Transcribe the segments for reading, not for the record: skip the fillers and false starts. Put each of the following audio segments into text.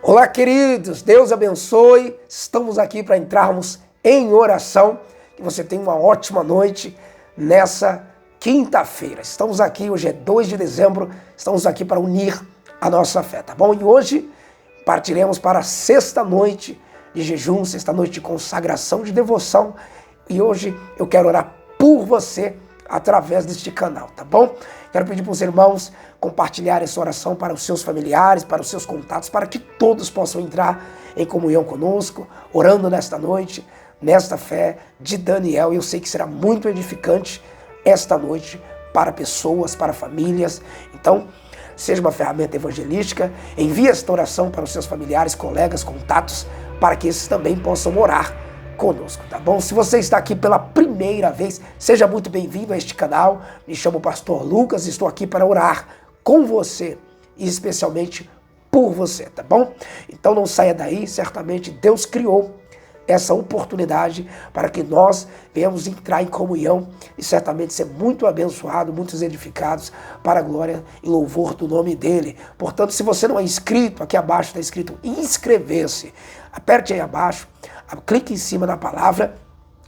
Olá, queridos, Deus abençoe. Estamos aqui para entrarmos em oração. Que você tenha uma ótima noite nessa quinta-feira. Estamos aqui, hoje é 2 de dezembro, estamos aqui para unir a nossa fé, tá bom? E hoje partiremos para a sexta noite de jejum, sexta noite de consagração, de devoção. E hoje eu quero orar por você através deste canal, tá bom? Quero pedir para os irmãos compartilhar essa oração para os seus familiares, para os seus contatos, para que todos possam entrar em comunhão conosco, orando nesta noite, nesta fé de Daniel. Eu sei que será muito edificante esta noite para pessoas, para famílias. Então, seja uma ferramenta evangelística, envie esta oração para os seus familiares, colegas, contatos, para que esses também possam orar conosco, tá bom? Se você está aqui pela primeira vez, seja muito bem-vindo a este canal. Me chamo Pastor Lucas e estou aqui para orar com você e especialmente por você, tá bom? Então não saia daí, certamente Deus criou essa oportunidade para que nós venhamos entrar em comunhão e certamente ser muito abençoados, muitos edificados para a glória e louvor do nome dele. Portanto, se você não é inscrito, aqui abaixo está escrito inscrever-se. Aperte aí abaixo, clique em cima na palavra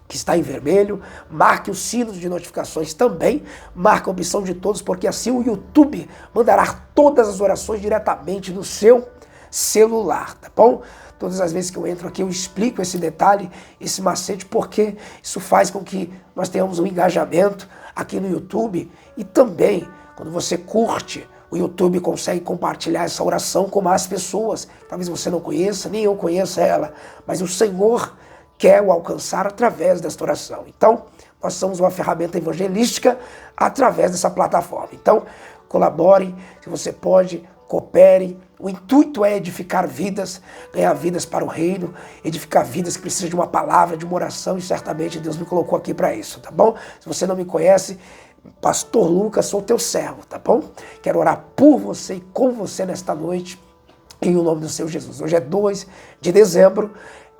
que está em vermelho, marque os sinos de notificações também, marque a opção de todos, porque assim o YouTube mandará todas as orações diretamente no seu celular, tá bom? Todas as vezes que eu entro aqui eu explico esse detalhe, esse macete, porque isso faz com que nós tenhamos um engajamento aqui no YouTube e também quando você curte, o YouTube consegue compartilhar essa oração com mais pessoas. Talvez você não conheça, nem eu conheça ela, mas o Senhor quer o alcançar através desta oração. Então, nós somos uma ferramenta evangelística através dessa plataforma. Então, colabore, se você pode, coopere. O intuito é edificar vidas, ganhar vidas para o reino, edificar vidas que precisam de uma palavra, de uma oração, e certamente Deus me colocou aqui para isso, tá bom? Se você não me conhece, Pastor Lucas, sou teu servo, tá bom? Quero orar por você e com você nesta noite, em o nome do Senhor Jesus. Hoje é 2 de dezembro,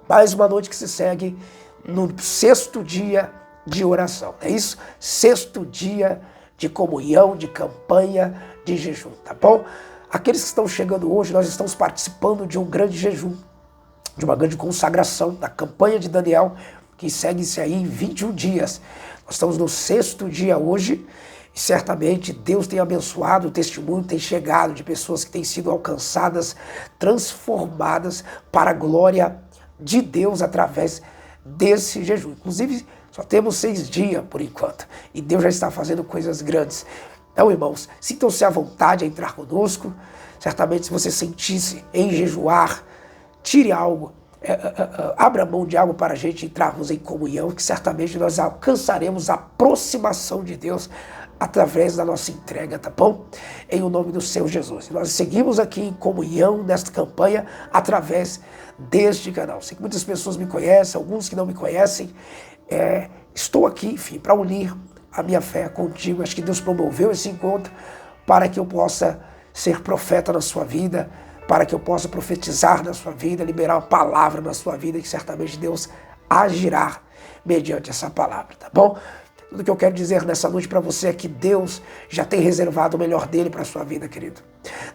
mais uma noite que se segue no sexto dia de oração, é isso? Sexto dia de comunhão, de campanha, de jejum, tá bom? Aqueles que estão chegando hoje, nós estamos participando de um grande jejum, de uma grande consagração, da campanha de Daniel, que segue-se aí em 21 dias. Nós estamos no sexto dia hoje, e certamente Deus tem abençoado, o testemunho tem chegado de pessoas que têm sido alcançadas, transformadas para a glória de Deus através desse jejum. Inclusive, só temos 6 dias por enquanto, e Deus já está fazendo coisas grandes. Então, irmãos, sintam-se à vontade a entrar conosco. Certamente, se você sentisse em jejuar, tire algo, abra mão de algo para a gente entrarmos em comunhão, que certamente nós alcançaremos a aproximação de Deus através da nossa entrega, tá bom? Em o nome do Senhor Jesus. Nós seguimos aqui em comunhão nesta campanha através deste canal. Sei que muitas pessoas me conhecem, alguns que não me conhecem. Estou aqui, enfim, para unir a minha fé contigo. Acho que Deus promoveu esse encontro para que eu possa ser profeta na sua vida, para que eu possa profetizar na sua vida, liberar uma palavra na sua vida, que certamente Deus agirá mediante essa palavra, tá bom? Tudo que eu quero dizer nessa noite para você é que Deus já tem reservado o melhor dele para a sua vida, querido.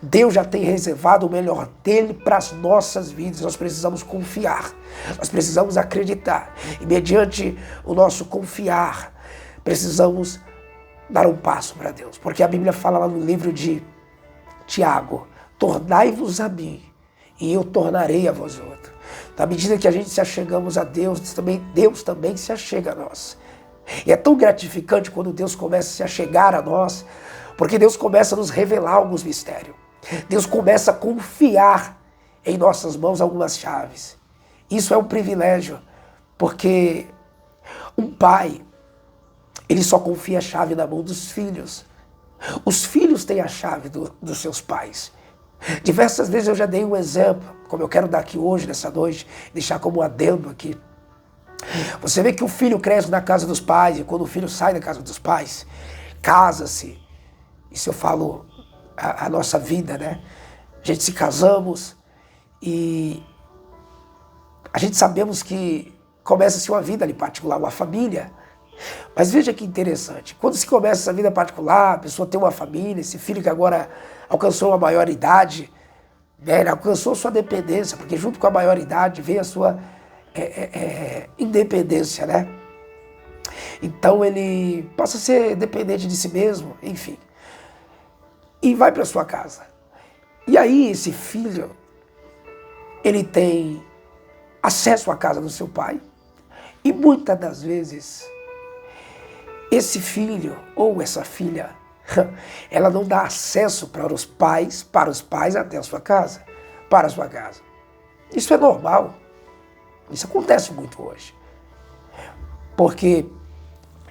Deus já tem reservado o melhor dele para as nossas vidas. Nós precisamos confiar, nós precisamos acreditar. E mediante o nosso confiar, precisamos dar um passo para Deus. Porque a Bíblia fala lá no livro de Tiago: tornai-vos a mim, e eu tornarei a vós outro. Na medida que a gente se achegamos a Deus, Deus também se achega a nós. E é tão gratificante quando Deus começa a se achegar a nós, porque Deus começa a nos revelar alguns mistérios. Deus começa a confiar em nossas mãos algumas chaves. Isso é um privilégio, porque um pai, ele só confia a chave na mão dos filhos. Os filhos têm a chave dos seus pais. Diversas vezes eu já dei um exemplo, como eu quero dar aqui hoje, nessa noite, deixar como um adendo aqui. Você vê que o filho cresce na casa dos pais, e quando o filho sai da casa dos pais, casa-se. Isso eu falo a nossa vida, né? A gente se casamos e a gente sabemos que começa-se uma vida ali particular, uma família. Mas veja que interessante, quando se começa essa vida particular, a pessoa tem uma família, esse filho que agora alcançou uma maior idade, Ele alcançou sua dependência, porque junto com a maioridade vem a sua independência, né? Então ele passa a ser dependente de si mesmo, enfim. E vai para sua casa. E aí esse filho, ele tem acesso à casa do seu pai. E muitas das vezes, esse filho ou essa filha, ela não dá acesso para os pais até a sua casa, para a sua casa. Isso é normal. Isso acontece muito hoje. Porque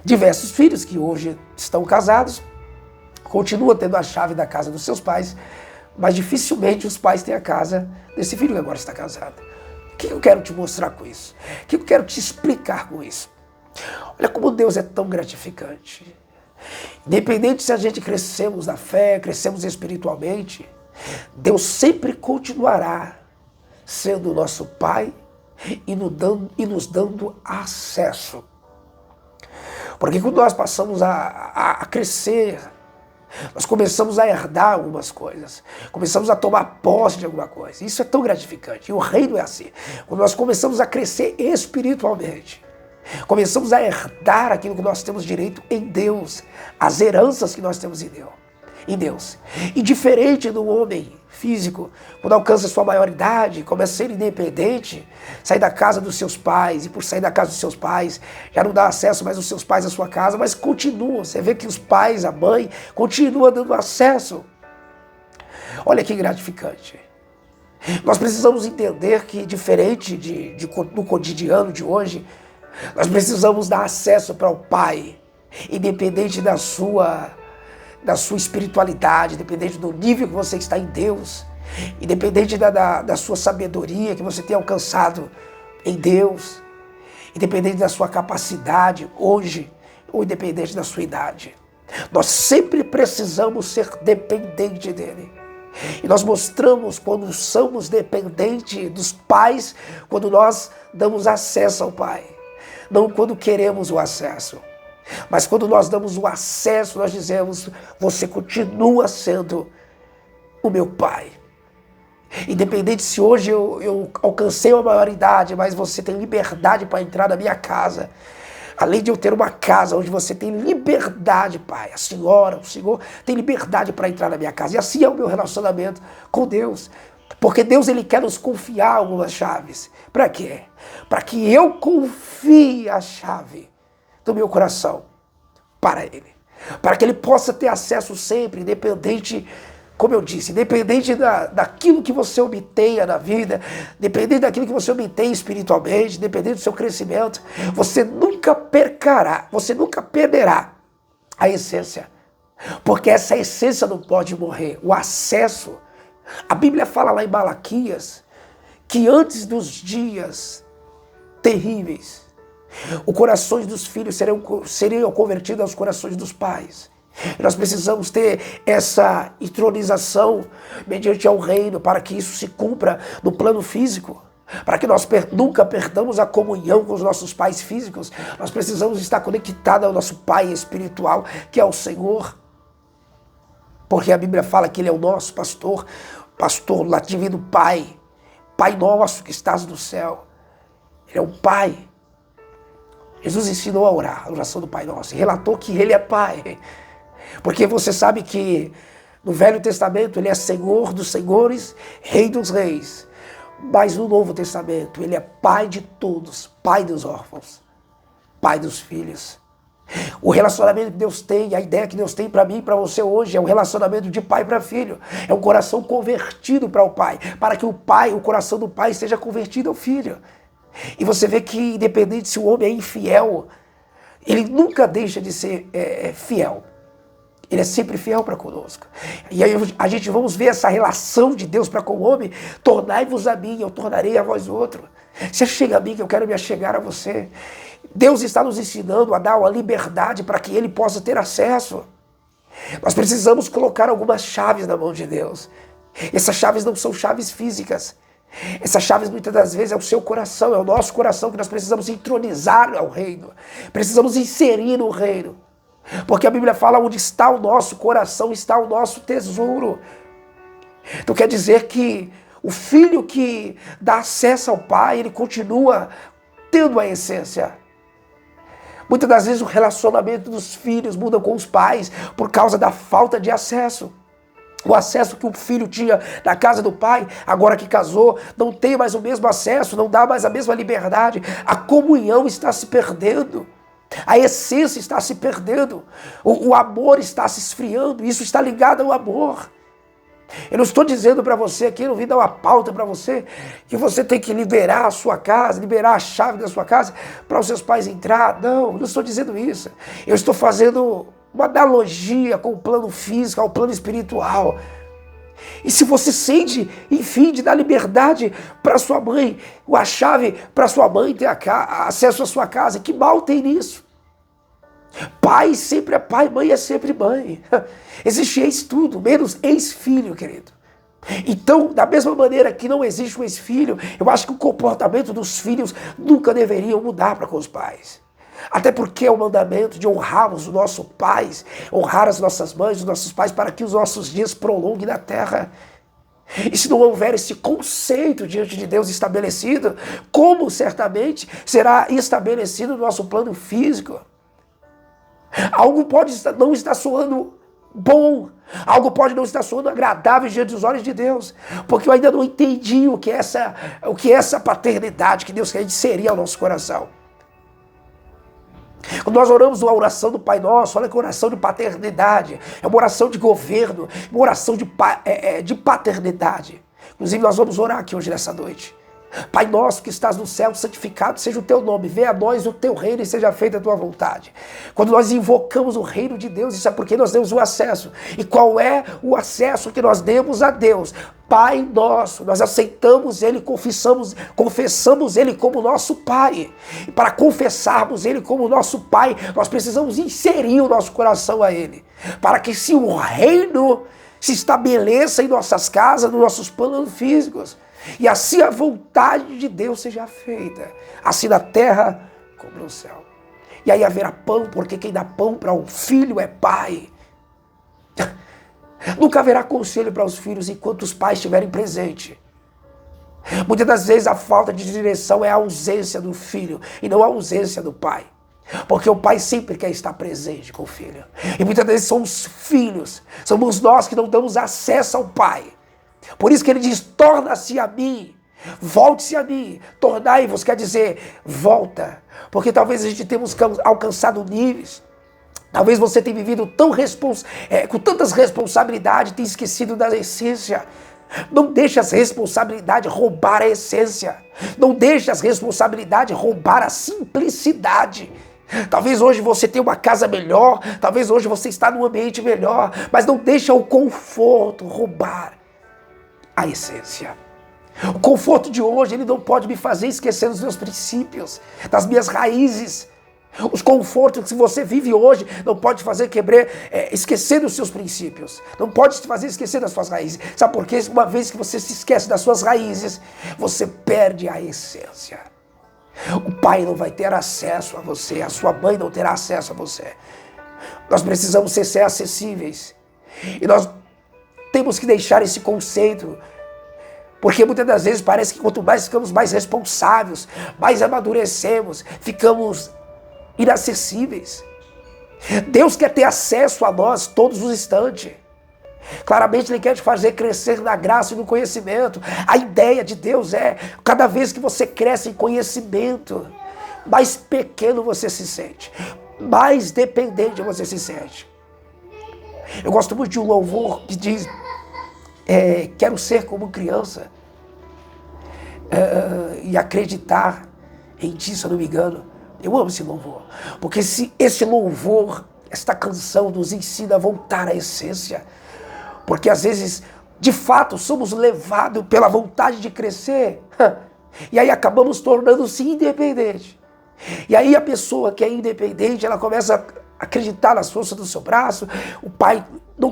diversos filhos que hoje estão casados continuam tendo a chave da casa dos seus pais, mas dificilmente os pais têm a casa desse filho que agora está casado. O que eu quero te mostrar com isso? O que eu quero te explicar com isso? Olha como Deus é tão gratificante. Independente se a gente crescemos na fé, crescemos espiritualmente, Deus sempre continuará sendo nosso Pai e nos dando acesso. Porque quando nós passamos a crescer, nós começamos a herdar algumas coisas, começamos a tomar posse de alguma coisa. Isso é tão gratificante. E o reino é assim. Quando nós começamos a crescer espiritualmente, começamos a herdar aquilo que nós temos direito em Deus, as heranças que nós temos em Deus. E diferente do homem físico, quando alcança sua maioridade, começa a ser independente, sai da casa dos seus pais, e por sair da casa dos seus pais, já não dá acesso mais aos seus pais à sua casa, mas continua, você vê que os pais, a mãe, continua dando acesso. Olha que gratificante. Nós precisamos entender que, diferente do cotidiano de hoje, nós precisamos dar acesso para o Pai, independente da sua espiritualidade, independente do nível que você está em Deus, independente da sua sabedoria que você tem alcançado em Deus, independente da sua capacidade hoje, ou independente da sua idade. Nós sempre precisamos ser dependentes dele. E nós mostramos quando somos dependentes dos pais, quando nós damos acesso ao Pai. Não quando queremos o acesso. Mas quando nós damos o acesso, nós dizemos, você continua sendo o meu Pai. Independente se hoje eu alcancei a maioridade, mas você tem liberdade para entrar na minha casa. Além de eu ter uma casa onde você tem liberdade, Pai, a senhora, o Senhor tem liberdade para entrar na minha casa. E assim é o meu relacionamento com Deus. Porque Deus, Ele quer nos confiar algumas chaves. Para quê? Para que eu confie a chave do meu coração para Ele. Para que Ele possa ter acesso sempre, independente, como eu disse, independente daquilo que você obtenha na vida, independente daquilo que você obtenha espiritualmente, independente do seu crescimento, você nunca perderá a essência. Porque essa essência não pode morrer. O acesso. A Bíblia fala lá em Malaquias que antes dos dias terríveis, os corações dos filhos seriam convertidos aos corações dos pais. E nós precisamos ter essa entronização mediante ao reino para que isso se cumpra no plano físico. Para que nós nunca perdamos a comunhão com os nossos pais físicos. Nós precisamos estar conectados ao nosso Pai espiritual, que é o Senhor. Porque a Bíblia fala que Ele é o nosso pastor lá divino Pai, Pai nosso que estás no céu. Ele é um Pai. Jesus ensinou a orar, a oração do Pai Nosso, e relatou que Ele é Pai. Porque você sabe que no Velho Testamento Ele é Senhor dos senhores, Rei dos reis. Mas no Novo Testamento Ele é Pai de todos, Pai dos órfãos, Pai dos filhos. O relacionamento que Deus tem, a ideia que Deus tem para mim e para você hoje é um relacionamento de pai para filho. É um coração convertido para o Pai, para que o coração do Pai seja convertido ao Filho. E você vê que independente se o homem é infiel, ele nunca deixa de ser fiel. Ele é sempre fiel para conosco. E aí a gente vamos ver essa relação de Deus para com o homem. Tornai-vos a mim, eu tornarei a vós outro. Você chega a mim que eu quero me achegar a você. Deus está nos ensinando a dar uma liberdade para que Ele possa ter acesso. Nós precisamos colocar algumas chaves na mão de Deus. Essas chaves não são chaves físicas. Essas chaves muitas das vezes é o seu coração, é o nosso coração que nós precisamos entronizar ao reino. Precisamos inserir no reino. Porque a Bíblia fala onde está o nosso coração, está o nosso tesouro. Então quer dizer que o filho que dá acesso ao pai, ele continua tendo a essência. Muitas das vezes o relacionamento dos filhos muda com os pais por causa da falta de acesso. O acesso que o filho tinha na casa do pai, agora que casou, não tem mais o mesmo acesso, não dá mais a mesma liberdade. A comunhão está se perdendo. A essência está se perdendo. O amor está se esfriando. Isso está ligado ao amor. Eu não estou dizendo para você aqui, eu não vim dar uma pauta para você, que você tem que liberar a sua casa, liberar a chave da sua casa para os seus pais entrar. Não, eu não estou dizendo isso. Eu estou fazendo uma analogia com o plano físico, ao plano espiritual. E se você sente, enfim, de dar liberdade para sua mãe, a chave para sua mãe ter acesso à sua casa, que mal tem nisso? Pai sempre é pai, mãe é sempre mãe. Existe ex-tudo, menos ex-filho, querido. Então, da mesma maneira que não existe um ex-filho, eu acho que o comportamento dos filhos nunca deveriam mudar para com os pais. Até porque é o mandamento de honrarmos os nossos pais, honrar as nossas mães, os nossos pais, para que os nossos dias prolonguem na terra. E se não houver esse conceito diante de Deus estabelecido, como certamente será estabelecido no nosso plano físico? Algo pode não estar soando bom, algo pode não estar soando agradável diante dos olhos de Deus, porque eu ainda não entendi o que é essa paternidade que Deus quer inserir ao nosso coração. Quando nós oramos uma oração do Pai Nosso, olha que oração de paternidade, é uma oração de governo, uma oração de paternidade. Inclusive nós vamos orar aqui hoje nessa noite. Pai nosso que estás no céu, santificado seja o teu nome, venha a nós o teu reino e seja feita a tua vontade. Quando nós invocamos o reino de Deus, isso é porque nós temos o acesso. E qual é o acesso que nós demos a Deus? Pai nosso, nós aceitamos Ele, confessamos Ele como nosso Pai. E para confessarmos Ele como nosso Pai, nós precisamos inserir o nosso coração a Ele. Para que se o reino se estabeleça em nossas casas, nos nossos planos físicos. E assim a vontade de Deus seja feita, assim na terra como no céu. E aí haverá pão, porque quem dá pão para um filho é pai. Nunca haverá conselho para os filhos enquanto os pais estiverem presentes. Muitas das vezes a falta de direção é a ausência do filho e não a ausência do pai. Porque o pai sempre quer estar presente com o filho. E muitas vezes são os filhos, somos nós que não damos acesso ao pai. Por isso que ele diz, torna-se a mim, volte-se a mim, tornai-vos, quer dizer, volta. Porque talvez a gente tenhamos alcançado níveis, talvez você tenha vivido com tantas responsabilidades, tenha esquecido da essência. Não deixe as responsabilidades roubar a essência, não deixe as responsabilidades roubar a simplicidade. Talvez hoje você tenha uma casa melhor, talvez hoje você está num ambiente melhor, mas não deixe o conforto roubar a essência. O conforto de hoje, ele não pode me fazer esquecer dos meus princípios, das minhas raízes. Os confortos que você vive hoje não pode fazer esquecer dos seus princípios. Não pode te fazer esquecer das suas raízes. Sabe por quê? Uma vez que você se esquece das suas raízes, você perde a essência. O pai não vai ter acesso a você, a sua mãe não terá acesso a você. Nós precisamos ser acessíveis. E nós temos que deixar esse conceito, porque muitas das vezes parece que quanto mais ficamos mais responsáveis, mais amadurecemos, ficamos inacessíveis. Deus quer ter acesso a nós todos os instantes. Claramente Ele quer te fazer crescer na graça e no conhecimento. A ideia de Deus é, cada vez que você cresce em conhecimento, mais pequeno você se sente, mais dependente você se sente. Eu gosto muito de um louvor que diz, quero ser como criança e acreditar em ti, se eu não me engano. Eu amo esse louvor, porque esse louvor, esta canção nos ensina a voltar à essência, porque às vezes, de fato, somos levados pela vontade de crescer, e aí acabamos tornando-se independentes. E aí a pessoa que é independente, ela começa a acreditar nas forças do seu braço, o pai não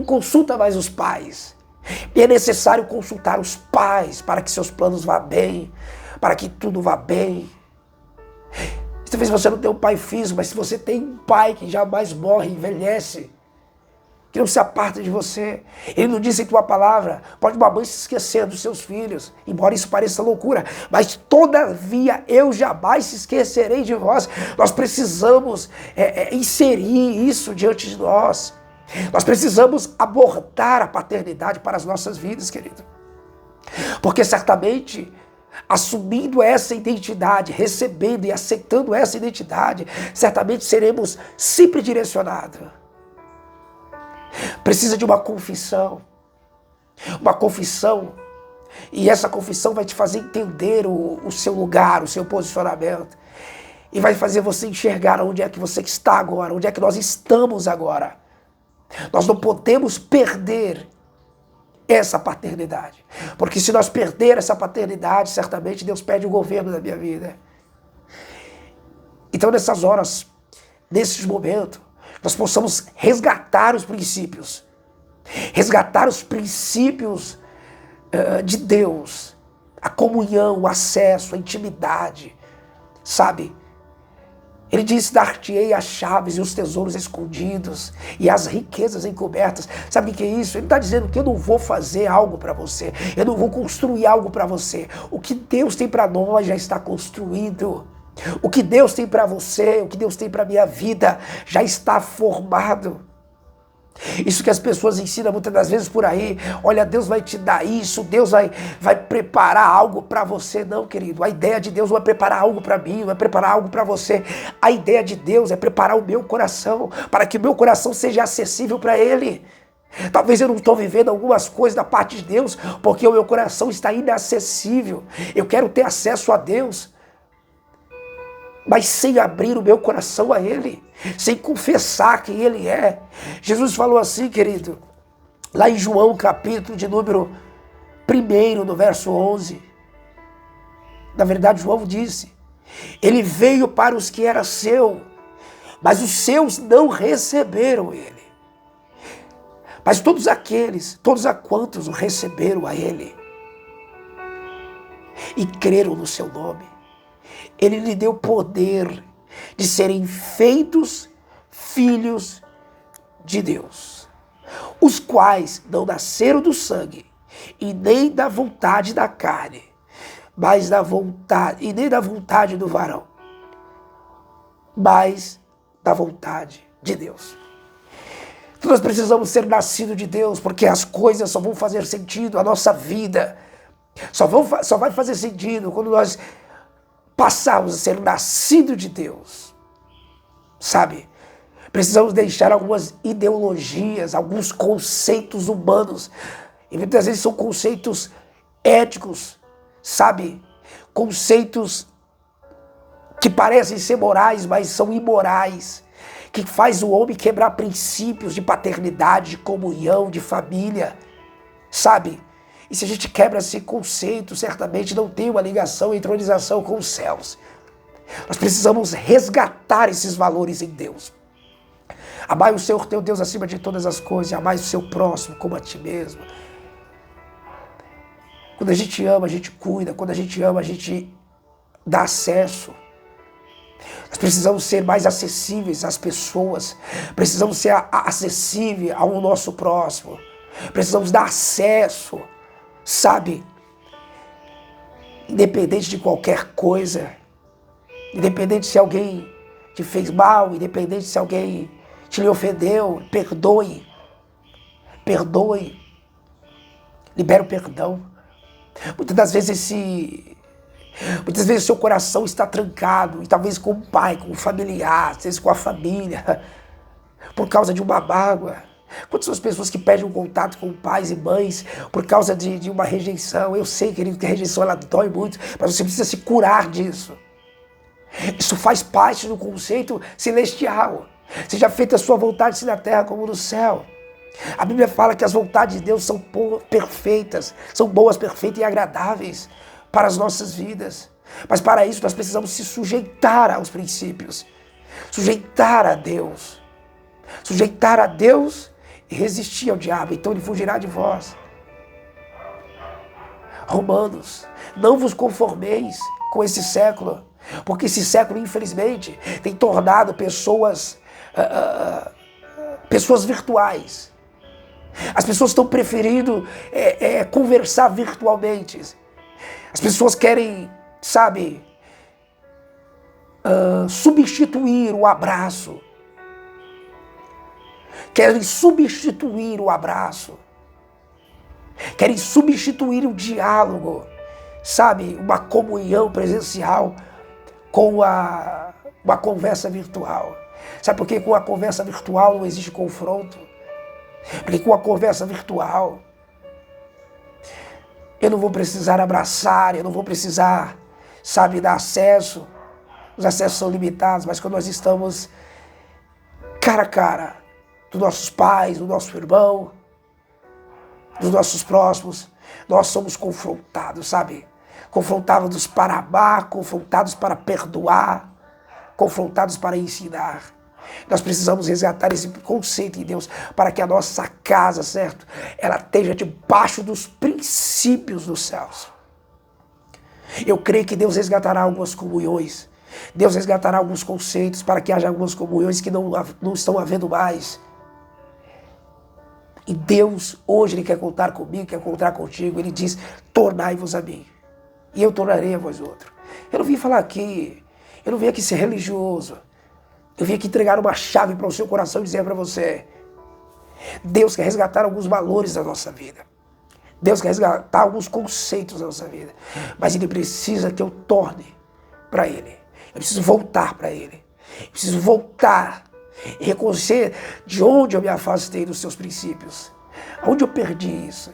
consulta mais os pais. E é necessário consultar os pais para que seus planos vá bem, para que tudo vá bem. Talvez você não tenha um pai físico, mas se você tem um pai que jamais morre, envelhece, que não se aparta de você. Ele não disse em tua palavra, pode uma mãe se esquecer dos seus filhos, embora isso pareça loucura, mas todavia eu jamais se esquecerei de vós. Nós precisamos inserir isso diante de nós. Nós precisamos abordar a paternidade para as nossas vidas, querido. Porque certamente, assumindo essa identidade, recebendo e aceitando essa identidade, certamente seremos sempre direcionados. Precisa de uma confissão, e essa confissão vai te fazer entender o seu lugar, o seu posicionamento, e vai fazer você enxergar onde é que você está agora, onde é que nós estamos agora. Nós não podemos perder essa paternidade, porque se nós perder essa paternidade, certamente Deus perde o governo da minha vida. Então nessas horas, nesses momentos, nós possamos resgatar os princípios de Deus, a comunhão, o acesso, a intimidade, sabe? Ele disse, dar-te-ei as chaves e os tesouros escondidos e as riquezas encobertas. Sabe o que é isso? Ele está dizendo que eu não vou fazer algo para você, eu não vou construir algo para você. O que Deus tem para nós já está construído. O que Deus tem para você, o que Deus tem para a minha vida já está formado. Isso que as pessoas ensinam muitas das vezes por aí, olha, Deus vai te dar isso, Deus vai preparar algo para você. Não, querido, a ideia de Deus não é preparar algo para mim, não é preparar algo para você. A ideia de Deus é preparar o meu coração, para que o meu coração seja acessível para Ele. Talvez eu não estou vivendo algumas coisas da parte de Deus, porque o meu coração está inacessível. Eu quero ter acesso a Deus, mas sem abrir o meu coração a Ele, sem confessar quem Ele é. Jesus falou assim, querido, lá em João capítulo de número 1, no verso 11. Na verdade, João disse, Ele veio para os que era seu, mas os seus não receberam Ele. Mas todos a quantos receberam a Ele e creram no seu nome, Ele lhe deu poder de serem feitos filhos de Deus, os quais não nasceram do sangue e nem da vontade da carne, mas nem da vontade do varão, mas da vontade de Deus. Então nós precisamos ser nascidos de Deus, porque as coisas só vão fazer sentido, a nossa vida só vai fazer sentido quando nós passarmos a ser nascidos de Deus, sabe? Precisamos deixar algumas ideologias, alguns conceitos humanos, e muitas vezes são conceitos éticos, sabe? Conceitos que parecem ser morais, mas são imorais, que faz o homem quebrar princípios de paternidade, de comunhão, de família, sabe? E se a gente quebra esse conceito, certamente não tem uma ligação, entronização com os céus. Nós precisamos resgatar esses valores em Deus. Amai o Senhor teu Deus acima de todas as coisas, e amai o seu próximo como a ti mesmo. Quando a gente ama, a gente cuida. Quando a gente ama, a gente dá acesso. Nós precisamos ser mais acessíveis às pessoas. Precisamos ser acessíveis ao nosso próximo. Precisamos dar acesso, sabe? Independente de qualquer coisa. Independente se alguém te fez mal. Independente se alguém te lhe ofendeu. Perdoe. Perdoe. Libera o perdão. Muitas vezes seu coração está trancado, e talvez com o pai, com o familiar, às vezes com a família, por causa de uma mágoa. Quantas são as pessoas que perdem um contato com pais e mães por causa de uma rejeição? Eu sei, querido, que a rejeição ela dói muito, mas você precisa se curar disso. Isso faz parte do conceito celestial. Seja feita a sua vontade, assim na terra como no céu. A Bíblia fala que as vontades de Deus são perfeitas, são boas, perfeitas e agradáveis para as nossas vidas. Mas para isso nós precisamos se sujeitar aos princípios, sujeitar a Deus e resistir ao diabo, então ele fugirá de vós. Romanos, não vos conformeis com esse século, porque esse século, infelizmente, tem tornado pessoas virtuais, As pessoas estão preferindo conversar virtualmente. As pessoas querem, sabe, substituir o abraço. Querem substituir o abraço. Querem substituir o diálogo, sabe, uma comunhão presencial com uma conversa virtual. Sabe por que com a conversa virtual não existe confronto? Porque com a conversa virtual eu não vou precisar abraçar, eu não vou precisar, sabe, dar acesso. Os acessos são limitados, mas quando nós estamos cara a cara dos nossos pais, do nosso irmão, dos nossos próximos, nós somos confrontados, sabe? Confrontados para amar, confrontados para perdoar, confrontados para ensinar. Nós precisamos resgatar esse conceito em Deus para que a nossa casa, certo? Ela esteja debaixo dos princípios dos céus. Eu creio que Deus resgatará algumas comunhões. Deus resgatará alguns conceitos para que haja algumas comunhões que não estão havendo mais. E Deus, hoje, Ele quer contar comigo, quer contar contigo. Ele diz, tornai-vos a mim, e eu tornarei a vós outro. Eu não vim falar aqui, eu não vim aqui ser religioso. Eu vim aqui entregar uma chave para o seu coração e dizer para você, Deus quer resgatar alguns valores da nossa vida. Deus quer resgatar alguns conceitos da nossa vida. Mas Ele precisa que eu torne para Ele. Eu preciso voltar para Ele. Eu preciso voltar e reconhecer de onde eu me afastei dos seus princípios. Onde eu perdi isso?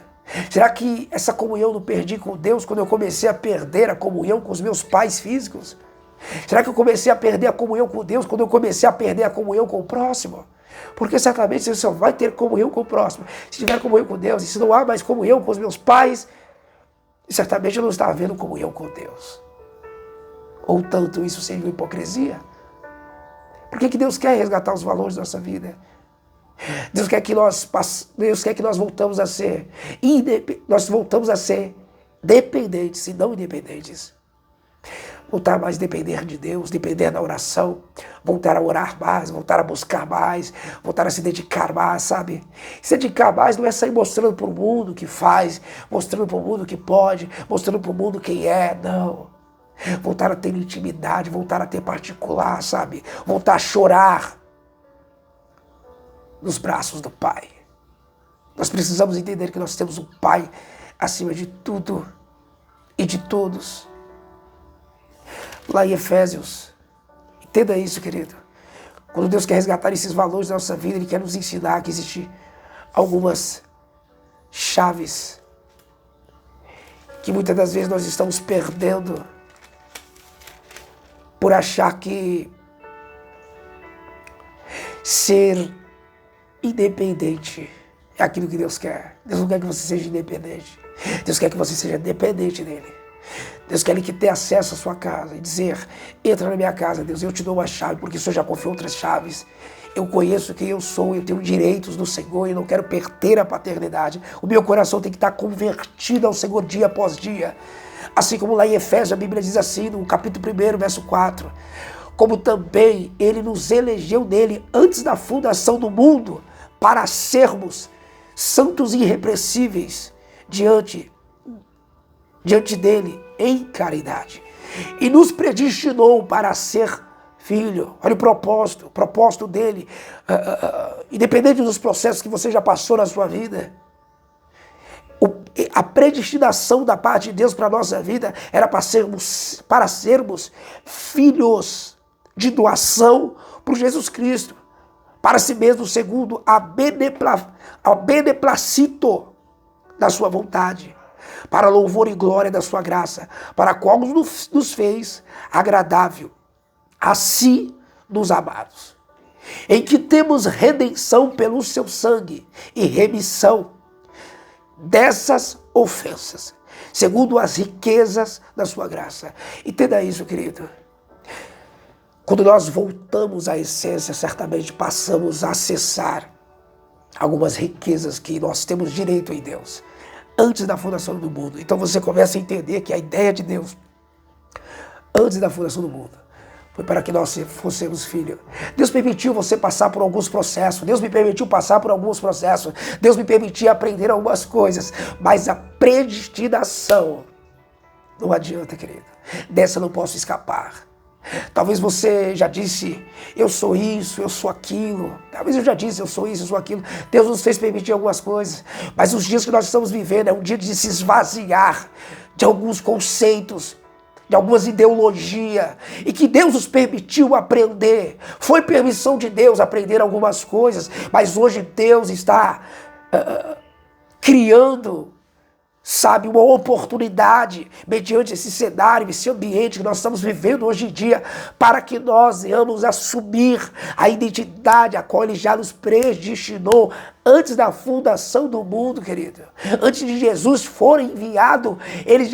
Será que essa comunhão eu não perdi com Deus quando eu comecei a perder a comunhão com os meus pais físicos? Será que eu comecei a perder a comunhão com Deus quando eu comecei a perder a comunhão com o próximo? Porque certamente você só vai ter comunhão com o próximo se tiver comunhão com Deus. E se não há mais comunhão com os meus pais, certamente eu não estava havendo comunhão com Deus. Ou tanto isso seria hipocrisia? Por que Deus quer resgatar os valores da nossa vida? Deus quer que nós voltamos a ser dependentes e não independentes. Voltar mais a depender de Deus, depender da oração, voltar a orar mais, voltar a buscar mais, voltar a se dedicar mais, sabe? Se dedicar mais não é sair mostrando para o mundo o que faz, mostrando para o mundo o que pode, mostrando para o mundo quem é, não. Voltar a ter intimidade, voltar a ter particular, sabe? Voltar a chorar nos braços do Pai. Nós precisamos entender que nós temos um Pai acima de tudo e de todos. Lá em Efésios, entenda isso, querido. Quando Deus quer resgatar esses valores da nossa vida, Ele quer nos ensinar que existem algumas chaves que muitas das vezes nós estamos perdendo por achar que ser independente é aquilo que Deus quer. Deus não quer que você seja independente. Deus quer que você seja dependente dEle. Deus quer que tenha acesso à sua casa e dizer, entra na minha casa, Deus, eu te dou uma chave, porque o Senhor já confiou outras chaves. Eu conheço quem eu sou, eu tenho direitos do Senhor e não quero perder a paternidade. O meu coração tem que estar convertido ao Senhor dia após dia. Assim como lá em Efésios, a Bíblia diz assim, no capítulo 1, verso 4, como também Ele nos elegeu nele antes da fundação do mundo, para sermos santos e irrepreensíveis diante dele em caridade. E nos predestinou para ser filho. Olha o propósito dele, independente dos processos que você já passou na sua vida. A predestinação da parte de Deus para a nossa vida era para sermos filhos de doação por Jesus Cristo, para si mesmo segundo a beneplacito da sua vontade, para louvor e glória da sua graça, para a qual nos fez agradável, assim nos amados, em que temos redenção pelo seu sangue e remissão dessas ofensas, segundo as riquezas da sua graça. Entenda isso, querido. Quando nós voltamos à essência, certamente passamos a acessar algumas riquezas que nós temos direito em Deus, antes da fundação do mundo. Então você começa a entender que a ideia de Deus, antes da fundação do mundo, Foi para que nós fôssemos filhos. Deus permitiu você passar por alguns processos. Deus me permitiu passar por alguns processos. Deus me permitiu aprender algumas coisas. Mas a predestinação, não adianta, querido. Dessa eu não posso escapar. Talvez você já disse, eu sou isso, eu sou aquilo. Talvez eu já disse, eu sou isso, eu sou aquilo. Deus nos fez permitir algumas coisas. Mas os dias que nós estamos vivendo é um dia de se esvaziar de alguns conceitos, de algumas ideologias. E que Deus nos permitiu aprender. Foi permissão de Deus aprender algumas coisas. Mas hoje Deus está criando, sabe, uma oportunidade mediante esse cenário, esse ambiente que nós estamos vivendo hoje em dia, para que nós venhamos assumir a identidade a qual Ele já nos predestinou antes da fundação do mundo, querido. Antes de Jesus for enviado, Ele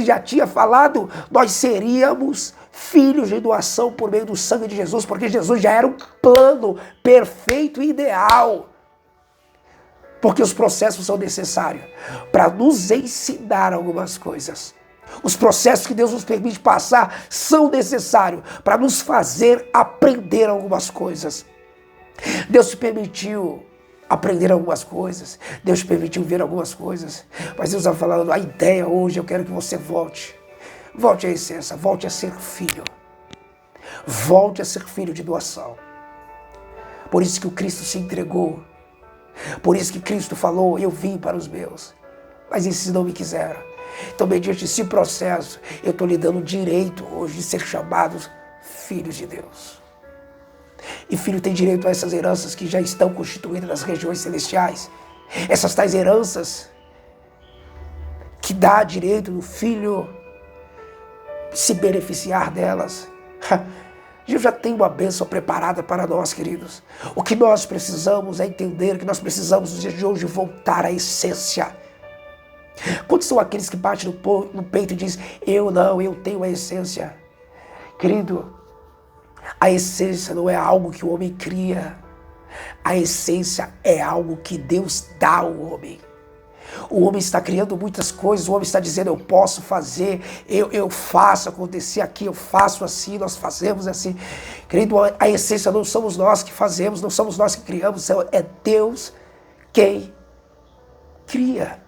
já tinha falado, nós seríamos filhos de doação por meio do sangue de Jesus, porque Jesus já era um plano perfeito e ideal. Porque os processos são necessários para nos ensinar algumas coisas. Os processos que Deus nos permite passar são necessários para nos fazer aprender algumas coisas. Deus te permitiu aprender algumas coisas. Deus te permitiu ver algumas coisas. Mas Deus está falando, a ideia hoje, eu quero que você volte. Volte à essência, volte a ser filho. Volte a ser filho de doação. Por isso que o Cristo se entregou. Por isso que Cristo falou, eu vim para os meus, mas esses não me quiseram. Então, mediante esse processo, eu estou lhe dando o direito hoje de ser chamados filhos de Deus. E filho tem direito a essas heranças que já estão constituídas nas regiões celestiais. Essas tais heranças que dá direito do filho se beneficiar delas. Deus já tem uma bênção preparada para nós, queridos. O que nós precisamos é entender que nós precisamos, nos dias de hoje, voltar à essência. Quantos são aqueles que batem no peito e dizem, eu tenho a essência? Querido, a essência não é algo que o homem cria. A essência é algo que Deus dá ao homem. O homem está criando muitas coisas, o homem está dizendo, eu posso fazer, eu faço acontecer aqui, eu faço assim, nós fazemos assim. Querido, a essência não somos nós que fazemos, não somos nós que criamos, é Deus quem cria.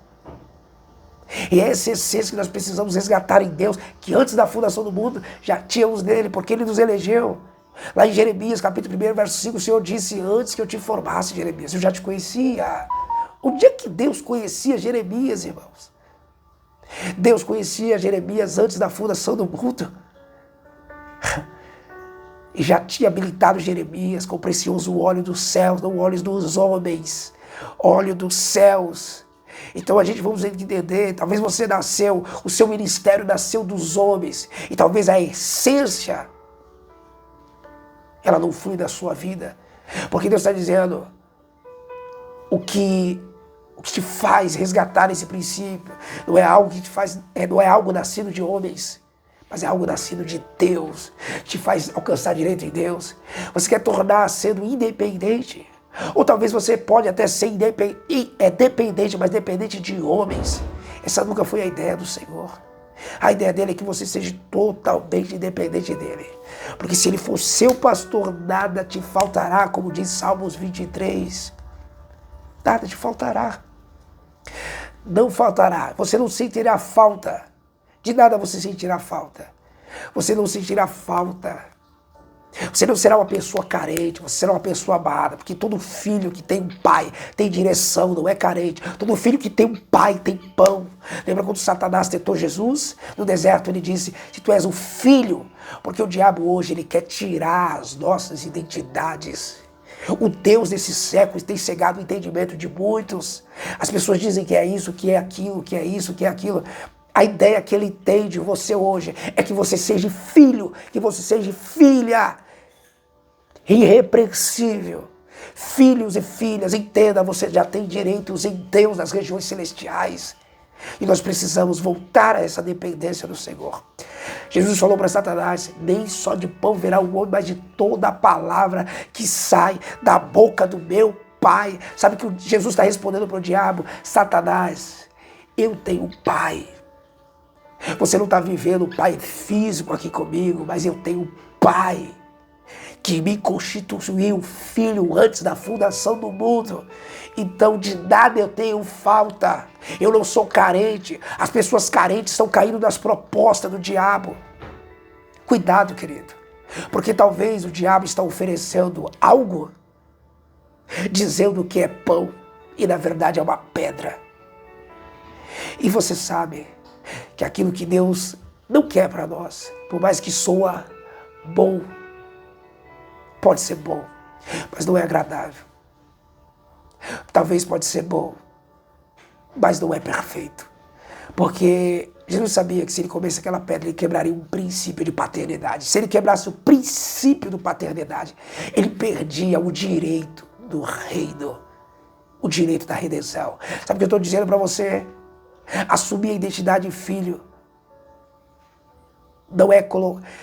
E é essa essência que nós precisamos resgatar em Deus, que antes da fundação do mundo já tínhamos nele, porque Ele nos elegeu. Lá em Jeremias, capítulo 1, verso 5, o Senhor disse, antes que eu te formasse, Jeremias, eu já te conhecia. Onde é que Deus conhecia Jeremias, irmãos? Deus conhecia Jeremias antes da fundação do mundo. E já tinha habilitado Jeremias com o precioso óleo dos céus, não óleos dos homens, óleo dos céus. Então a gente vamos entender, talvez você nasceu, o seu ministério nasceu dos homens, e talvez a essência, ela não flui da sua vida. Porque Deus está dizendo, o que te faz resgatar esse princípio não é algo que te faz, não é algo nascido de homens, mas é algo nascido de Deus, te faz alcançar direito em Deus. Você quer tornar sendo independente, ou talvez você pode até ser dependente, mas dependente de homens. Essa nunca foi a ideia do Senhor. A ideia dele é que você seja totalmente independente dele. Porque se ele for seu pastor, nada te faltará, como diz Salmos 23. Nada te faltará. Não faltará. Você não sentirá falta. De nada você sentirá falta. Você não sentirá falta. Você não será uma pessoa carente, você será uma pessoa amada, porque todo filho que tem um pai tem direção, não é carente. Todo filho que tem um pai tem pão. Lembra quando Satanás tentou Jesus? No deserto ele disse, se tu és um filho, porque o diabo hoje ele quer tirar as nossas identidades. O Deus desse século tem cegado o entendimento de muitos. As pessoas dizem que é isso, que é aquilo, que é isso, que é aquilo. A ideia que ele tem de você hoje é que você seja filho, que você seja filha, irrepreensível. Filhos e filhas, entenda, você já tem direitos em Deus nas regiões celestiais. E nós precisamos voltar a essa dependência do Senhor. Jesus falou para Satanás, nem só de pão verá o homem, mas de toda a palavra que sai da boca do meu Pai. Sabe que Jesus está respondendo para o diabo? Satanás, eu tenho um Pai. Você não está vivendo o Pai físico aqui comigo, mas eu tenho um Pai que me constituiu filho antes da fundação do mundo. Então de nada eu tenho falta. Eu não sou carente. As pessoas carentes estão caindo nas propostas do diabo. Cuidado, querido. Porque talvez o diabo está oferecendo algo, dizendo que é pão, e na verdade é uma pedra. E você sabe que aquilo que Deus não quer para nós, por mais que soa bom, pode ser bom, mas não é agradável. Talvez pode ser bom, mas não é perfeito. Porque Jesus sabia que se ele comesse aquela pedra, ele quebraria um princípio de paternidade. Se ele quebrasse o princípio da paternidade, ele perdia o direito do reino, o direito da redenção. Sabe o que eu estou dizendo para você? Assumir a identidade de filho não é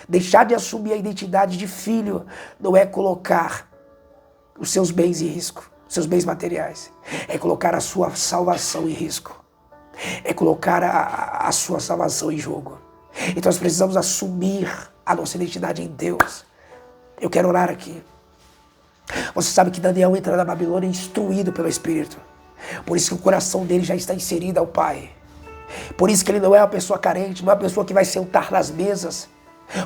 deixar de assumir a identidade de filho, não é colocar os seus bens em risco, os seus bens materiais. É colocar a sua salvação em risco. É colocar a sua salvação em jogo. Então nós precisamos assumir a nossa identidade em Deus. Eu quero orar aqui. Você sabe que Daniel entra na Babilônia instruído pelo Espírito. Por isso que o coração dele já está inserido ao Pai. Por isso que ele não é uma pessoa carente, não é uma pessoa que vai sentar nas mesas.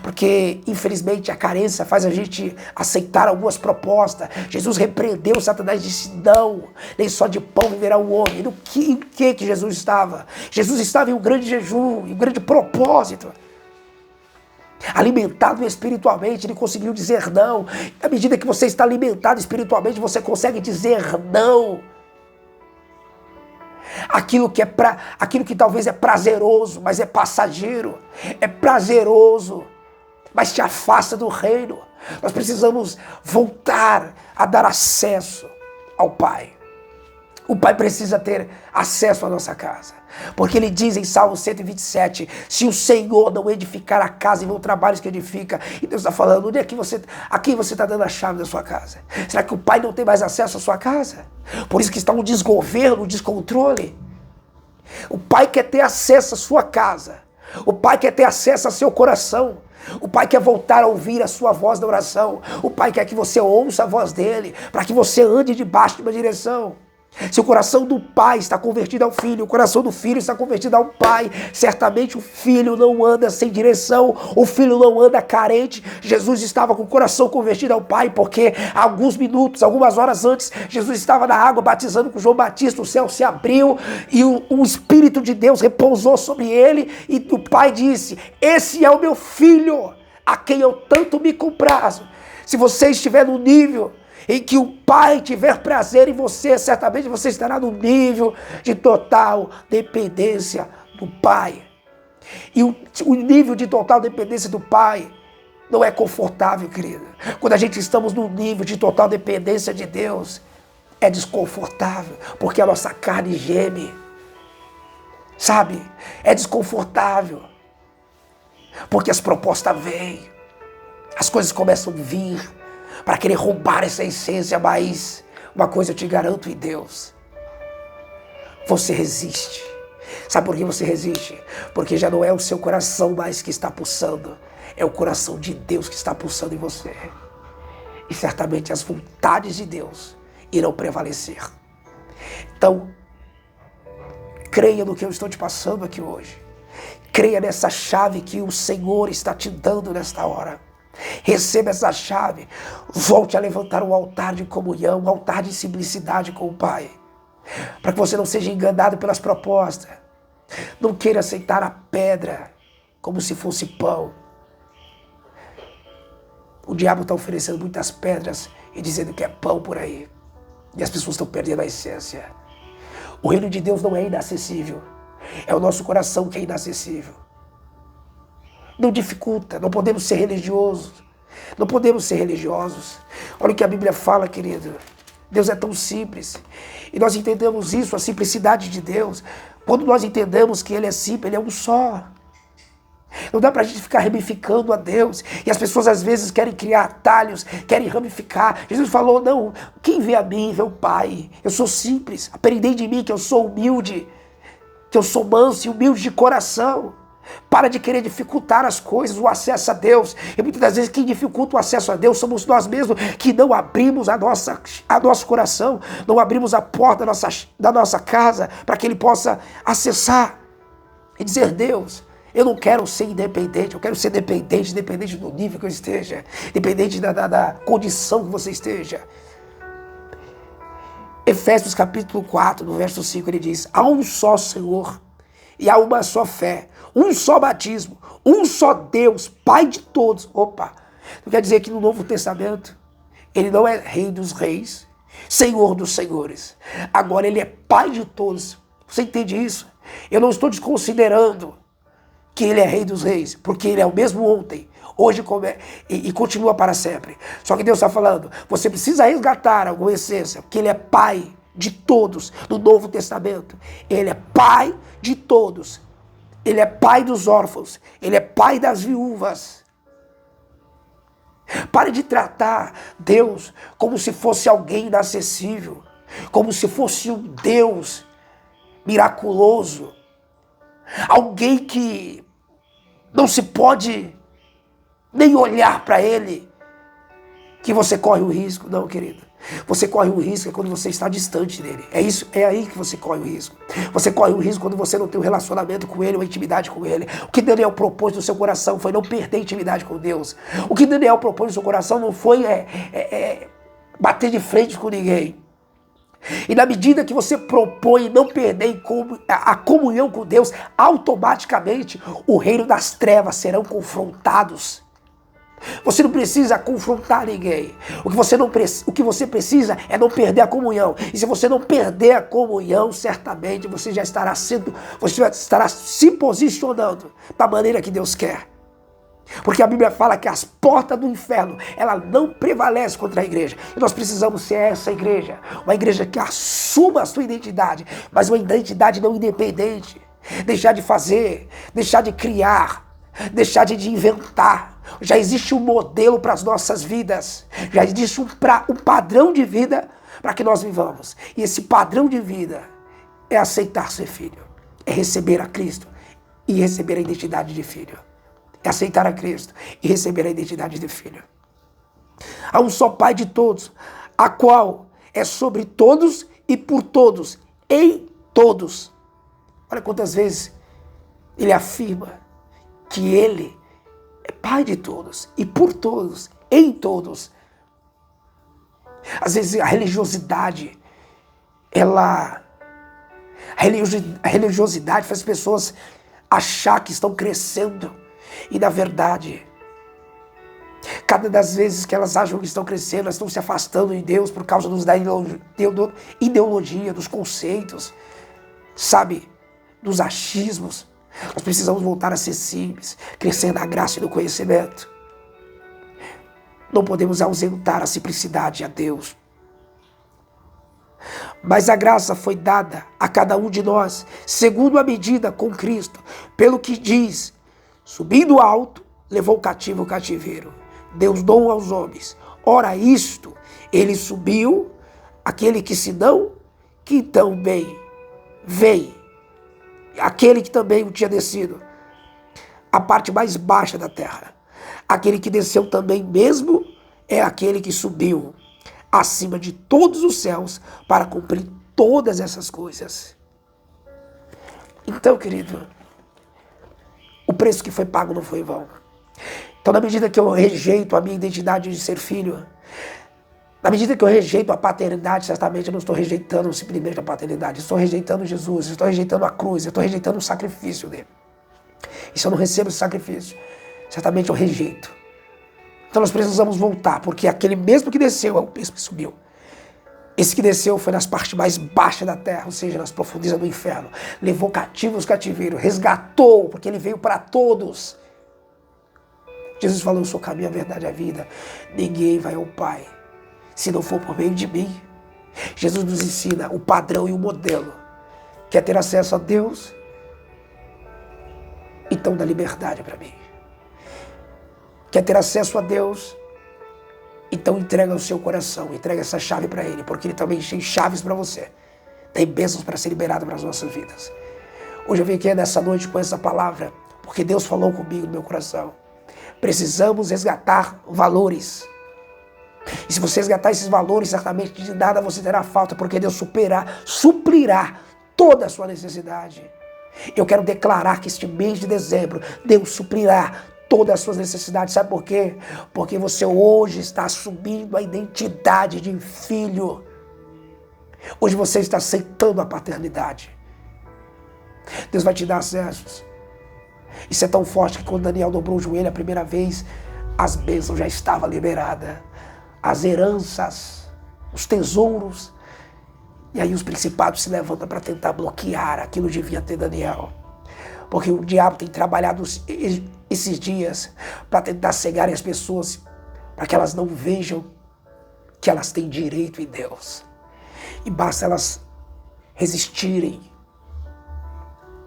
Porque, infelizmente, a carência faz a gente aceitar algumas propostas. Jesus repreendeu Satanás e disse, não, nem só de pão viverá o homem. No que Jesus estava? Jesus estava em um grande jejum, em um grande propósito. Alimentado espiritualmente, ele conseguiu dizer não. À medida que você está alimentado espiritualmente, você consegue dizer não. Aquilo que talvez é prazeroso, mas é passageiro. É prazeroso, mas te afasta do reino. Nós precisamos voltar a dar acesso ao Pai. O Pai precisa ter acesso à nossa casa. Porque ele diz em Salmo 127, se o Senhor não edificar a casa, em vão trabalhos que edifica. E Deus está falando, onde é que a quem você está dando a chave da sua casa? Será que o Pai não tem mais acesso à sua casa? Por isso que está um desgoverno, um descontrole. O Pai quer ter acesso à sua casa. O Pai quer ter acesso ao seu coração. O Pai quer voltar a ouvir a sua voz na oração. O Pai quer que você ouça a voz dele, para que você ande debaixo de uma direção. Se o coração do pai está convertido ao filho, o coração do filho está convertido ao pai, certamente o filho não anda sem direção, o filho não anda carente. Jesus estava com o coração convertido ao pai, porque há alguns minutos, algumas horas antes, Jesus estava na água batizando com João Batista, o céu se abriu e o Espírito de Deus repousou sobre ele e o pai disse, esse é o meu filho, a quem eu tanto me comprazo. Se você estiver no nível em que o Pai tiver prazer em você, certamente você estará no nível de total dependência do Pai. E o nível de total dependência do Pai não é confortável, querido. Quando a gente estamos no nível de total dependência de Deus, é desconfortável, porque a nossa carne geme. Sabe? É desconfortável. Porque as propostas vêm, as coisas começam a vir, para querer roubar essa essência, mas uma coisa eu te garanto em Deus, você resiste. Sabe por que você resiste? Porque já não é o seu coração mais que está pulsando, é o coração de Deus que está pulsando em você. E certamente as vontades de Deus irão prevalecer. Então, creia no que eu estou te passando aqui hoje. Creia nessa chave que o Senhor está te dando nesta hora. Receba essa chave, volte a levantar um altar de comunhão, um altar de simplicidade com o Pai, para que você não seja enganado pelas propostas. Não queira aceitar a pedra como se fosse pão. O diabo está oferecendo muitas pedras e dizendo que é pão por aí, e as pessoas estão perdendo a essência. O reino de Deus não é inacessível, é o nosso coração que é inacessível. Não dificulta, não podemos ser religiosos. Não podemos ser religiosos. Olha o que a Bíblia fala, querido. Deus é tão simples. E nós entendemos isso, a simplicidade de Deus. Quando nós entendemos que Ele é simples, Ele é um só. Não dá pra gente ficar ramificando a Deus. E as pessoas às vezes querem criar atalhos, querem ramificar. Jesus falou, não, quem vê a mim, vê o Pai. Eu sou simples. Aprendei de mim que eu sou humilde, que eu sou manso e humilde de coração. Para de querer dificultar as coisas, o acesso a Deus. E muitas das vezes quem dificulta o acesso a Deus somos nós mesmos, que não abrimos a nosso coração, não abrimos a porta da nossa casa para que Ele possa acessar e dizer: Deus, eu não quero ser independente, eu quero ser dependente, independente do nível que eu esteja, independente da condição que você esteja. Efésios capítulo 4, no verso 5, ele diz: há um só Senhor e há uma só fé, um só batismo, um só Deus, Pai de todos. Opa, não quer dizer que no Novo Testamento Ele não é Rei dos reis, Senhor dos senhores. Agora Ele é Pai de todos. Você entende isso? Eu não estou desconsiderando que Ele é Rei dos reis, porque Ele é o mesmo ontem, hoje e continua para sempre. Só que Deus está falando, você precisa resgatar alguma essência, porque Ele é Pai de todos no Novo Testamento. Ele é Pai de todos. Ele é Pai dos órfãos. Ele é Pai das viúvas. Pare de tratar Deus como se fosse alguém inacessível, como se fosse um Deus miraculoso, alguém que não se pode nem olhar para Ele, que você corre um risco. Não, querido. Você corre um risco quando você está distante dele. É aí que você corre o risco. Você corre o risco quando você não tem um relacionamento com Ele, uma intimidade com Ele. O que Daniel propôs no seu coração foi não perder a intimidade com Deus. O que Daniel propôs no seu coração não foi bater de frente com ninguém. E na medida que você propõe não perder a comunhão com Deus, automaticamente o reino das trevas serão confrontados. Você não precisa confrontar ninguém. O que você precisa é não perder a comunhão. E se você não perder a comunhão, certamente você já estará se posicionando da maneira que Deus quer. Porque a Bíblia fala que as portas do inferno, ela não prevalece contra a igreja. E nós precisamos ser essa igreja. Uma igreja que assuma a sua identidade, mas uma identidade não independente. Deixar de fazer, deixar de criar, deixar de inventar. Já existe um modelo para as nossas vidas. Já existe um padrão de vida para que nós vivamos. E esse padrão de vida é aceitar ser filho. É receber a Cristo e receber a identidade de filho. É aceitar a Cristo e receber a identidade de filho. Há um só Pai de todos, a qual é sobre todos e por todos, em todos. Olha quantas vezes ele afirma que ele é Pai de todos e por todos, em todos. Às vezes a religiosidade, a religiosidade faz as pessoas achar que estão crescendo. E na verdade, cada das vezes que elas acham que estão crescendo, elas estão se afastando de Deus por causa da ideologia, dos conceitos, sabe, dos achismos. Nós precisamos voltar a ser simples, crescer na graça e no conhecimento. Não podemos ausentar a simplicidade a Deus. Mas a graça foi dada a cada um de nós, segundo a medida com Cristo, pelo que diz: subindo alto, levou cativo o cativeiro. Deus dou aos homens. Ora isto, ele subiu, aquele que se não, que também vem. Aquele que também o tinha descido, a parte mais baixa da terra. Aquele que desceu também mesmo é aquele que subiu acima de todos os céus para cumprir todas essas coisas. Então, querido, o preço que foi pago não foi em vão. Então, na medida que eu rejeito a minha identidade de ser filho, na medida que eu rejeito a paternidade, certamente eu não estou rejeitando simplesmente a paternidade, eu estou rejeitando Jesus, eu estou rejeitando a cruz, eu estou rejeitando o sacrifício dele. E se eu não recebo esse sacrifício, certamente eu rejeito. Então nós precisamos voltar, porque aquele mesmo que desceu é o mesmo que subiu. Esse que desceu foi nas partes mais baixas da terra, ou seja, nas profundezas do inferno. Levou cativos cativeiros, resgatou, porque ele veio para todos. Jesus falou: eu sou o caminho, a verdade e a vida. Ninguém vai ao Pai se não for por meio de mim. Jesus nos ensina o padrão e o modelo. Quer ter acesso a Deus? Então dá liberdade para mim. Quer ter acesso a Deus? Então entrega o seu coração, entrega essa chave para Ele, porque Ele também tem chaves para você. Tem bênçãos para ser liberado para as nossas vidas. Hoje eu vim aqui nessa noite com essa palavra, porque Deus falou comigo no meu coração. Precisamos resgatar valores. E se você resgatar esses valores, certamente de nada você terá falta, porque Deus suprirá toda a sua necessidade. Eu quero declarar que este mês de dezembro, Deus suprirá todas as suas necessidades. Sabe por quê? Porque você hoje está assumindo a identidade de filho. Hoje você está aceitando a paternidade. Deus vai te dar acessos. Isso é tão forte que quando Daniel dobrou o joelho a primeira vez, as bênçãos já estavam liberadas. As heranças, os tesouros. E aí os principados se levantam para tentar bloquear aquilo que devia ter Daniel. Porque o diabo tem trabalhado esses dias para tentar cegar as pessoas, para que elas não vejam que elas têm direito em Deus. E basta elas resistirem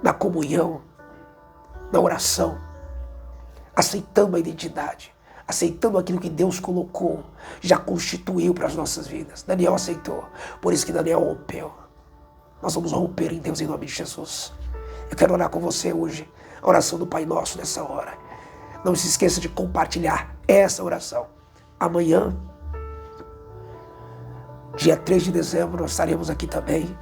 na comunhão, na oração, aceitando a identidade, aceitando aquilo que Deus colocou, já constituiu para as nossas vidas. Daniel aceitou, por isso que Daniel rompeu. Nós vamos romper em Deus em nome de Jesus. Eu quero orar com você hoje, a oração do Pai Nosso nessa hora. Não se esqueça de compartilhar essa oração. Amanhã, dia 3 de dezembro, nós estaremos aqui também,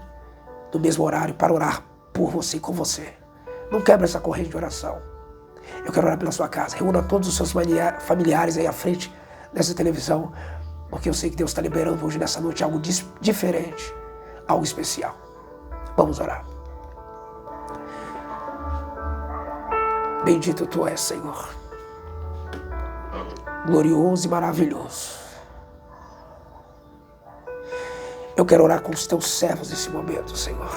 no mesmo horário, para orar por você e com você. Não quebre essa corrente de oração. Eu quero orar pela sua casa. Reúna todos os seus familiares aí à frente dessa televisão, porque eu sei que Deus está liberando hoje, nessa noite, algo diferente, algo especial. Vamos orar. Bendito Tu és, Senhor. Glorioso e maravilhoso. Eu quero orar com os Teus servos nesse momento, Senhor.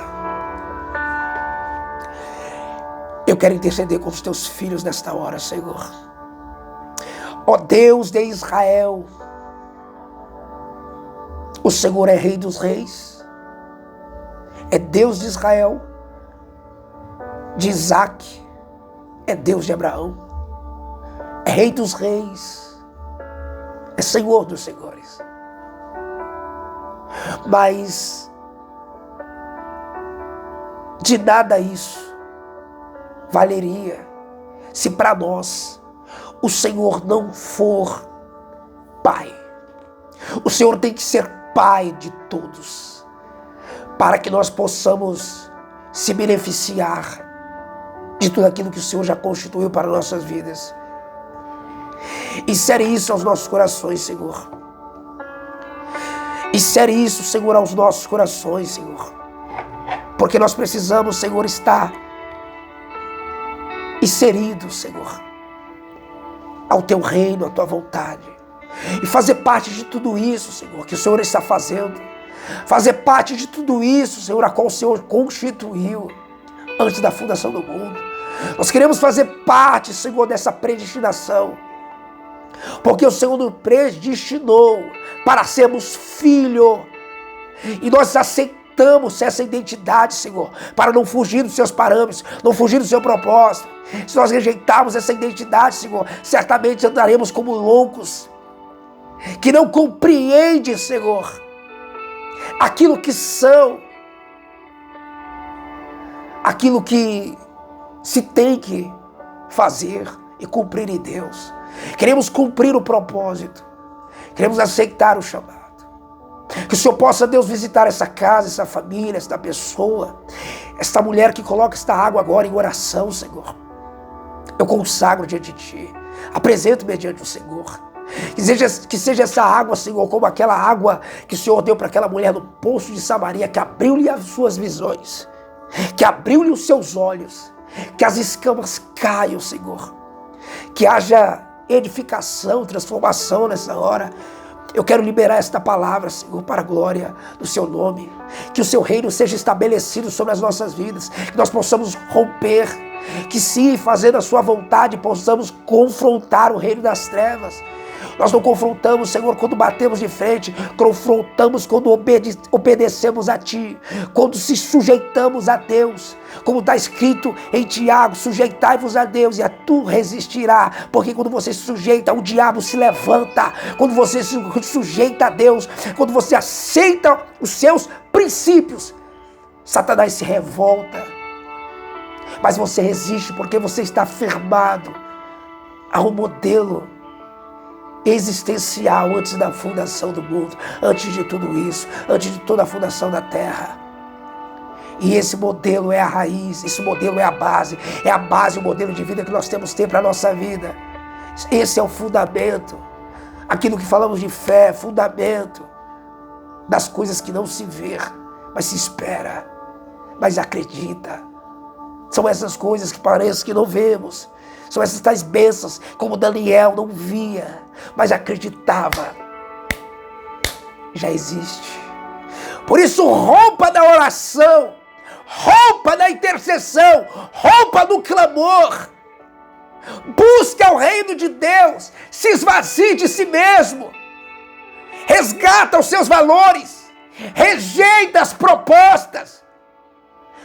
Eu quero interceder com os Teus filhos nesta hora, Senhor. Ó Deus de Israel, o Senhor é Rei dos Reis, é Deus de Israel, de Isaac, é Deus de Abraão, é Rei dos Reis, é Senhor dos Senhores. Mas de nada isso valeria se para nós o Senhor não for Pai. O Senhor tem que ser Pai de todos, para que nós possamos se beneficiar de tudo aquilo que o Senhor já constituiu para nossas vidas. Insere isso aos nossos corações, Senhor. Insere isso, Senhor, aos nossos corações, Senhor. Porque nós precisamos, Senhor, estar inseridos, Senhor, ao Teu reino, à Tua vontade. E fazer parte de tudo isso, Senhor, que o Senhor está fazendo. Fazer parte de tudo isso, Senhor, a qual o Senhor constituiu antes da fundação do mundo. Nós queremos fazer parte, Senhor, dessa predestinação. Porque o Senhor nos predestinou para sermos filhos. E nós aceitamos essa identidade, Senhor, para não fugir dos Seus parâmetros, não fugir do Seu propósito. Se nós rejeitarmos essa identidade, Senhor, certamente andaremos como loucos, que não compreendem, Senhor, aquilo que são, aquilo que se tem que fazer e cumprir em Deus. Queremos cumprir o propósito, queremos aceitar o chamado. Que o Senhor possa, Deus, visitar essa casa, essa família, esta pessoa, esta mulher que coloca esta água agora em oração, Senhor. Eu consagro diante de Ti, apresento-me diante do Senhor. Que seja essa água, Senhor, como aquela água que o Senhor deu para aquela mulher no poço de Samaria, que abriu-lhe as suas visões, que abriu-lhe os seus olhos, que as escamas caiam, Senhor, que haja edificação, transformação nessa hora. Eu quero liberar esta palavra, Senhor, para a glória do Seu nome. Que o Seu reino seja estabelecido sobre as nossas vidas, que nós possamos romper, que sim, fazendo a Sua vontade, possamos confrontar o reino das trevas. Nós não confrontamos, Senhor, quando batemos de frente, confrontamos quando obedecemos a Ti, quando se sujeitamos a Deus, como está escrito em Tiago: sujeitai-vos a Deus e a Tu resistirá, porque quando você se sujeita, o diabo se levanta. Quando você se sujeita a Deus, quando você aceita os seus princípios, Satanás se revolta. Mas você resiste porque você está firmado a um modelo existencial antes da fundação do mundo, antes de tudo isso, antes de toda a fundação da terra. E esse modelo é a raiz, esse modelo é a base, o modelo de vida que nós temos que ter para a nossa vida. Esse é o fundamento, aquilo que falamos de fé, fundamento das coisas que não se vê, mas se espera, mas acredita. São essas coisas que parece que não vemos, são essas tais bênçãos, como Daniel não via, mas acreditava. Já existe. Por isso, rompa da oração, rompa da intercessão, rompa do clamor. Busque ao reino de Deus, se esvazie de si mesmo, resgata os seus valores, rejeita as propostas,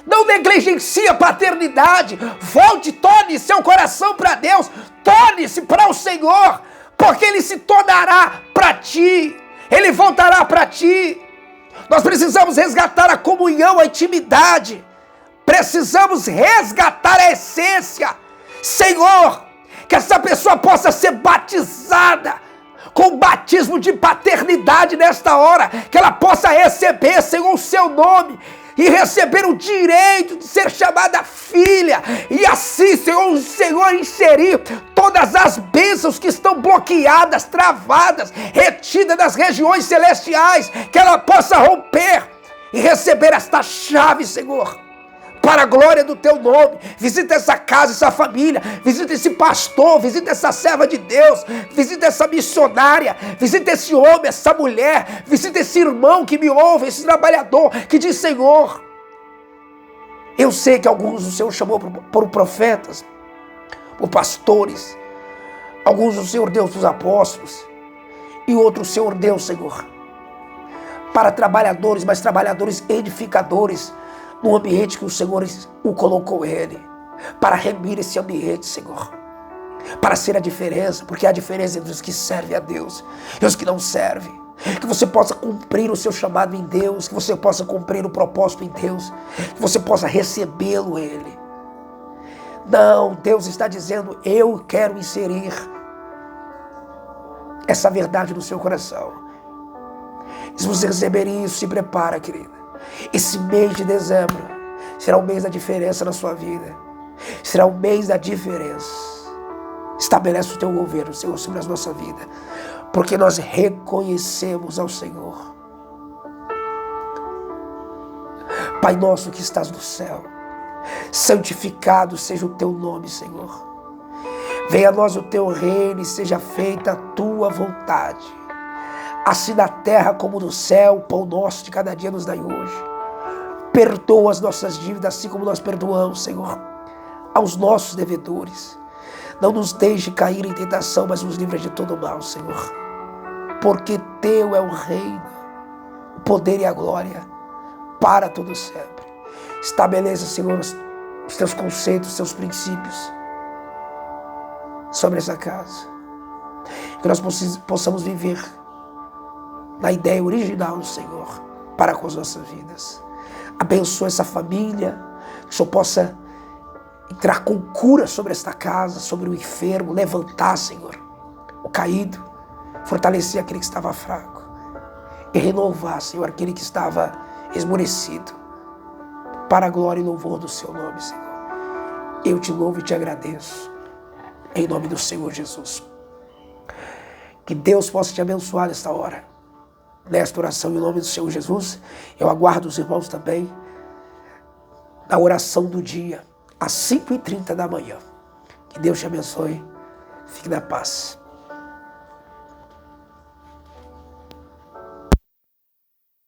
não negligencie a paternidade, volte, torne seu coração para Deus, torne-se para o Senhor, porque Ele se tornará para ti, Ele voltará para ti. Nós precisamos resgatar a comunhão, a intimidade, precisamos resgatar a essência. Senhor, que essa pessoa possa ser batizada com o batismo de paternidade nesta hora, que ela possa receber, Senhor, o seu nome e receber o direito de ser chamada filha, e assim, Senhor, o Senhor inserir todas as bênçãos que estão bloqueadas, travadas, retidas nas regiões celestiais, que ela possa romper e receber esta chave, Senhor, para a glória do teu nome. Visita essa casa, essa família, visita esse pastor, visita essa serva de Deus, visita essa missionária, visita esse homem, essa mulher, visita esse irmão que me ouve, esse trabalhador que diz: Senhor, eu sei que alguns o Senhor chamou por profetas, por pastores, alguns o Senhor deu para os apóstolos, e outros o Senhor deu, Senhor, para trabalhadores, mas trabalhadores edificadores, no ambiente que o Senhor o colocou ele, para remir esse ambiente, Senhor, para ser a diferença, porque há diferença entre os que servem a Deus e os que não servem. Que você possa cumprir o seu chamado em Deus, que você possa cumprir o propósito em Deus, que você possa recebê-lo ele. Não, Deus está dizendo: eu quero inserir essa verdade no seu coração. Se você receber isso, se prepara, querida. Esse mês de dezembro será o mês da diferença na sua vida. Será o mês da diferença. Estabelece o teu governo, Senhor, sobre a nossa vida, porque nós reconhecemos ao Senhor. Pai nosso que estás no céu, santificado seja o teu nome, Senhor. Venha a nós o teu reino e seja feita a tua vontade, assim na terra como no céu. O pão nosso de cada dia nos dai hoje. Perdoa as nossas dívidas, assim como nós perdoamos, Senhor, aos nossos devedores. Não nos deixe cair em tentação, mas nos livra de todo mal, Senhor. Porque teu é o reino, o poder e a glória, para todo sempre. Estabeleça, Senhor, os teus conceitos, os teus princípios sobre essa casa. Que nós possamos viver na ideia original do Senhor para com as nossas vidas. Abençoa essa família, que o Senhor possa entrar com cura sobre esta casa, sobre o enfermo, levantar, Senhor, o caído, fortalecer aquele que estava fraco e renovar, Senhor, aquele que estava esmorecido, para a glória e louvor do seu nome, Senhor. Eu te louvo e te agradeço, em nome do Senhor Jesus. Que Deus possa te abençoar nesta hora, nesta oração, em nome do Senhor Jesus. Eu aguardo os irmãos também na oração do dia, às 5h30 da manhã. Que Deus te abençoe. Fique na paz.